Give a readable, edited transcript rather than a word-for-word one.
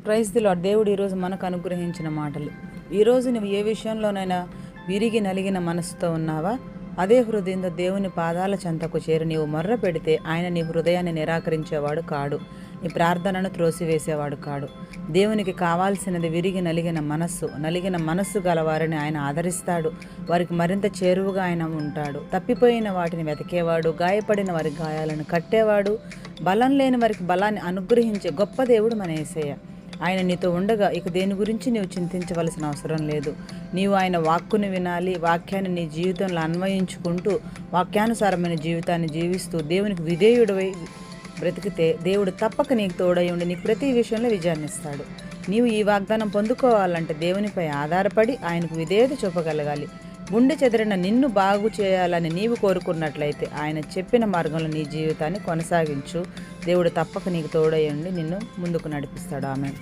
Praise the lord. దేవుడు ఈరోజు మనకు అనుగ్రహించిన మాటలు. ఈరోజు నువ్వు ఏ విషయంలోనైనా విరిగి నలిగిన మనసుతో ఉన్నావా? అదే హృదయంతో దేవుని పాదాల చెంతకు చేరి నీవు మొర్ర పెడితే ఆయన నీ హృదయాన్ని నిరాకరించేవాడు కాడు, నీ ప్రార్థనను త్రోసివేసేవాడు కాడు. దేవునికి కావాల్సినది విరిగి నలిగిన మనస్సు గలవారిని ఆయన ఆదరిస్తాడు. వారికి మరింత చేరువుగా ఆయన ఉంటాడు. తప్పిపోయిన వాటిని వెతికేవాడు, గాయపడిన వారి గాయాలను కట్టేవాడు, బలం లేని వారికి బలాన్ని అనుగ్రహించే గొప్ప దేవుడు మన యేసయ్య. ఆయన నీతో ఉండగా ఇక దేని గురించి నీవు చింతించవలసిన అవసరం లేదు. నీవు ఆయన వాక్కుని వినాలి. వాక్యాన్ని నీ జీవితంలో అన్వయించుకుంటూ వాక్యానుసారమైన జీవితాన్ని జీవిస్తూ దేవునికి విధేయుడవై బ్రతికితే దేవుడు తప్పక నీకు తోడై ఉండి నీకు ప్రతి విషయంలో విజయాన్ని ఇస్తాడు. నీవు ఈ వాగ్దానం పొందుకోవాలంటే దేవునిపై ఆధారపడి ఆయనకు విధేయత చూపగలగాలి. గుండె చెదిరిన నిన్ను బాగు చేయాలని నీవు కోరుకున్నట్లయితే ఆయన చెప్పిన మార్గంలో నీ జీవితాన్ని కొనసాగించు. దేవుడు తప్పక నీకు తోడై ఉండి నిన్ను ముందుకు నడిపిస్తాడు. ఆమేన్.